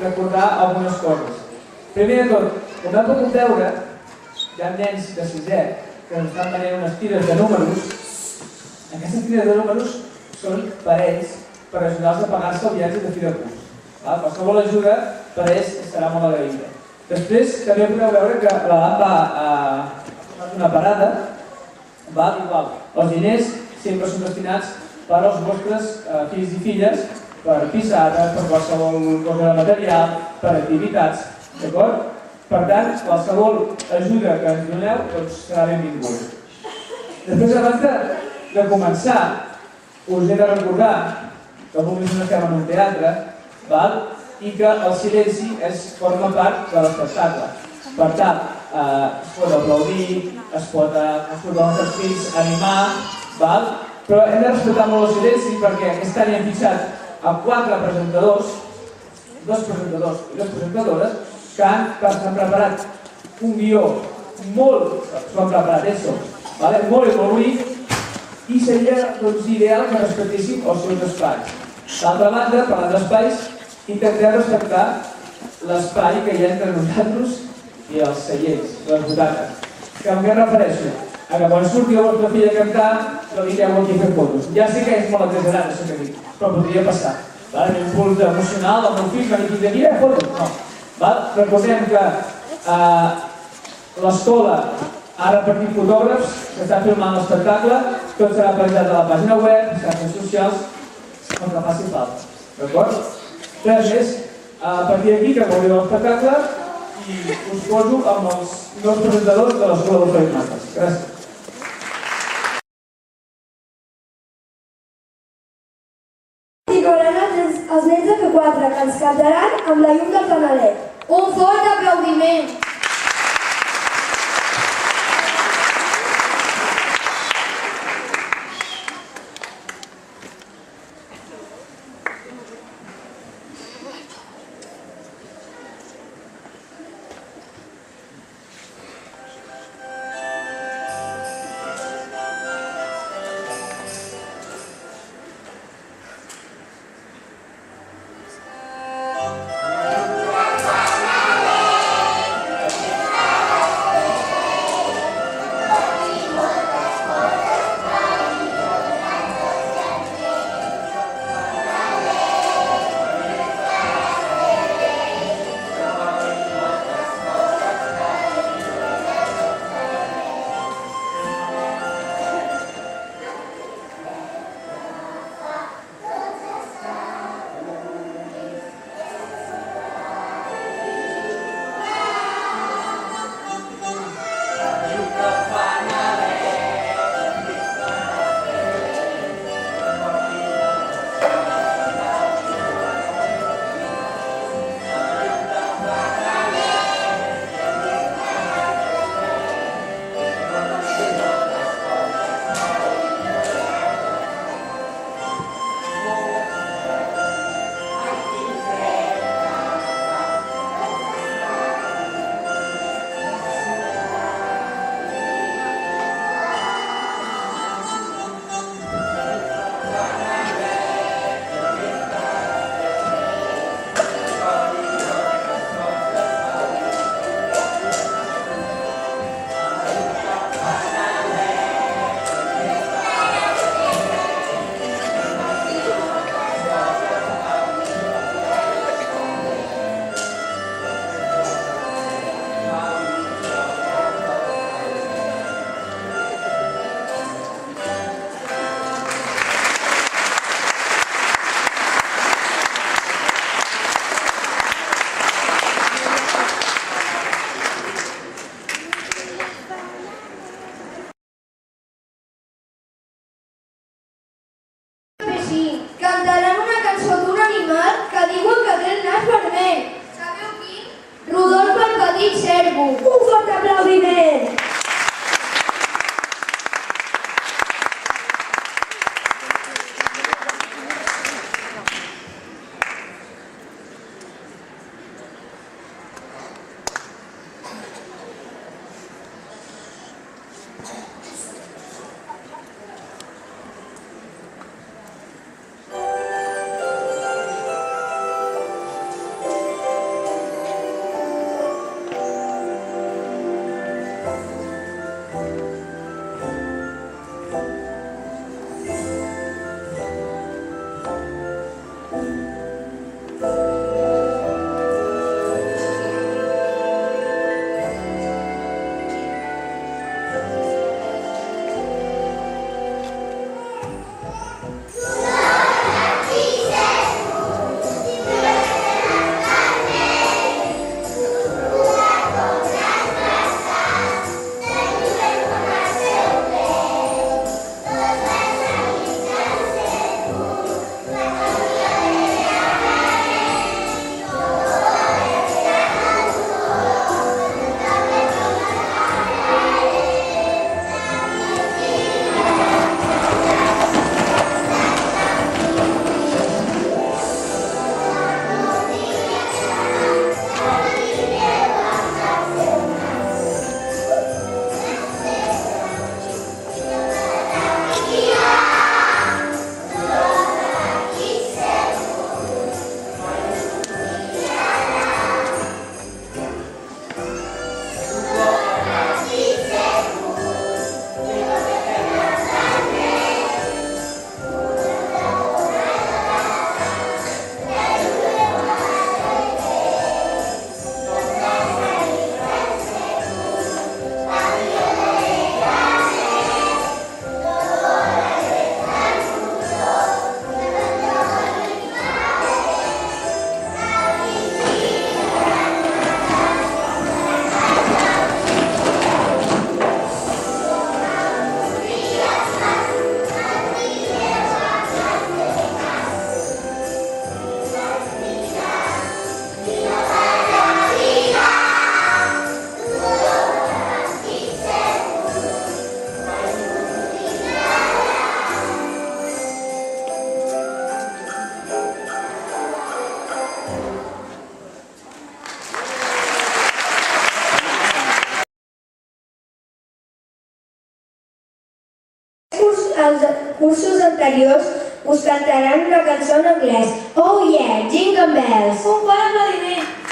recordar algunes coses. Primer de tot, com hem pogut veure, hi ha nens de sisè que ens estan venint unes tires de números. Aquestes tires de números són per ells, per ajudar-los a pagar-se el viatge de fi de curs. Qualsevol ajuda per ells serà molt agraïda. Després també podeu veure que l'Adam va una parada, igual. Els diners sempre són destinats per als vostres fills i filles, per pisades, per qualsevol cosa de material, per activitats, d'acord? Per tant, qualsevol ajuda que ens doneu doncs, serà benvinguda. Després, abans de començar, us he de recordar que avui estem en un teatre, i que el silenci forma part de l'espectacle. Per tant, es pot aplaudir, es pot els nostres fills animar, però hem de respectar molt el silenci perquè aquest any hem fixat a 4 presentadors, 2 presentadors i 2 presentadores, que han preparat un guió molt, s'ho han preparat això, molt bonic, i seria ideal que respectéssim els seus espais. D'altra banda, parlant d'espais, intentem respectar l'espai que hi ha entre nosaltres i els seients, les butaques. Amb què em refereixo? A que quan surti la vostra filla a cantar, no vingueu aquí a fer fotos. Ja sé que és molt exagerat això que dic, però podria passar. L'impuls emocional del meu fill, que dic, aquí fotos. No. Recordem que l'escola ha repartit fotògrafs que estan filmant l'espectacle, tot serà penjat a la pàgina web, xarxes socials, el que faci falta. D'acord? Res més, a partir d'aquí que gaudiu de l'espectacle i us poso amb els dos presentadors de l'Escola d'Oferit Mates. Gràcies. I veuran els nens de F4 que ens cantaran amb la llum del Canalet. Un fort aplaudiment! Cantaran una cançó d'un animal que diuen que té el nas vermell. Sabeu quin? Rodolf el petit cérvol. Un fort aplaudiment! anteriors us cantaran una cançó en anglès. Oh yeah, Jingle Bells! Un fort aplaudiment!